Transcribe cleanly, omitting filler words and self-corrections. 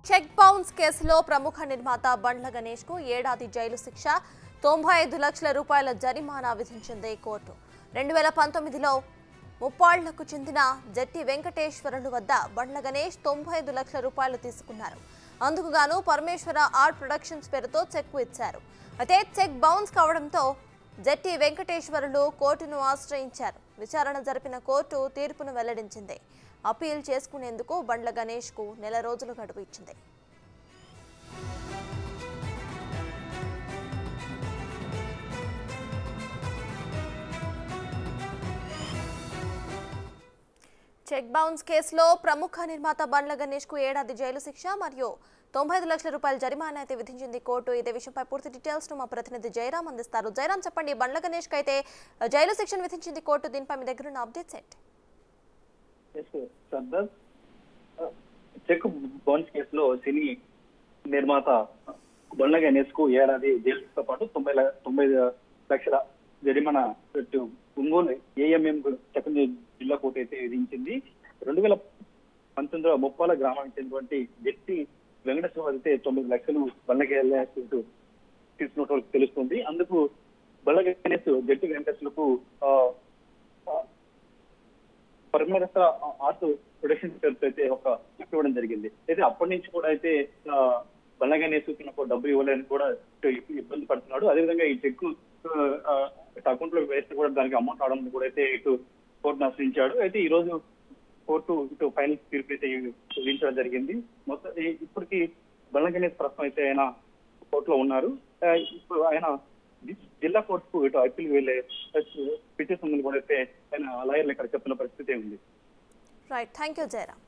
Check bounce కేసులో ప్రముఖ నిర్మాత బండ్ల గణేష్ కు ఏడాది జైలు శిక్ష, 95 లక్షల రూపాయల జరిమానా విధించింది కోర్టు. 2019లో ముప్పాళ్లకు చెందిన జట్టి వెంకటేశ్వరులు వద్ద బండ్ల గణేష్ 95 లక్షల రూపాయలు తీసుకున్నారు. అందుకు గాను పరమేశ్వర ఆర్ట్ ప్రొడక్షన్స్ పేరుతో చెక్కు ఇచ్చారు. అయితే చెక్ బౌన్స్ కావడంతో జట్టి వెంకటేశ్వరులు కోర్టును ఆశ్రయించారు. విచారణ జరిపిన కోర్టు తీర్పును వెల్లడించింది. అపీల్ చేసుకునేందుకు బండ్ల గణేష్ కు నెల రోజులు గడువు ఇచ్చింది. చెక్ బౌన్స్ కేసులో ప్రముఖ నిర్మాత బండ్ల గణేష్ కు ఏడాది జైలు శిక్ష మరియు 95 లక్షల రూపాయల జరిమానా అయితే విధించింది కోర్టు. ఇదే విషయంపై పూర్తి డీటెయిల్స్ ను మా ప్రతినిధి జయరాం అందిస్తారు. జయరాం, చెప్పండి, బండ్ల గణేష్ కు అయితే జైలు శిక్షను విధించింది కోర్టు. దీనిపై మీ దగ్గర ఉన్న అప్డేట్స్ ఏంటి? చెక్ బౌన్స్ కేసులో సినీ నిర్మాత బండ్ల గణేష్ కు ఏడాది జైలు శిక్షతో పాటు 95 లక్షల జరిమానా ఒంగోలు ఏఎంఎం జిల్లా కోర్టు అయితే విధించింది. 2019లో ముప్పాల గ్రామానికి చెందినటువంటి జట్టి వెంకటేశ్వర అయితే 9 లక్షలు బండ్ల గణేష్ తీసుకున్నట్టు తెలుస్తుంది. అందుకు బండ్ల గణేష్ జట్టి వెంకటేశ్వరకు పరమేశ్వర ఆర్ట్ ప్రొడక్షన్ పేరుతో అయితే ఒక చెక్ ఇవ్వడం జరిగింది. అయితే అప్పటి నుంచి కూడా అయితే బండ్ల గణేష్ డబ్బు ఇవ్వలేని కూడా ఇబ్బంది పడుతున్నాడు. అదేవిధంగా ఈ చెక్ అకౌంట్ లో వేస్తే కూడా దానికి అమౌంట్ రావడం కూడా అయితే ఇటు కోర్టును ఆశ్రయించాడు. అయితే ఈ రోజు కోర్టు ఇటు ఫైనల్ తీర్పు అయితే విధించడం జరిగింది. మొత్తం ఇప్పటికి బండ్ల గణేష్ ప్రస్తుతం అయితే ఆయన కోర్టులో ఉన్నారు. ఇప్పుడు ఆయన జిల్లా కోర్టుకు ఇటు అప్పీల్ వెళ్లే పిటిషన్ కూడా అయితే ఆయన లాయర్లు ఇక్కడ చెప్తున్న పరిస్థితి ఉంది. Right, thank you Jayaram.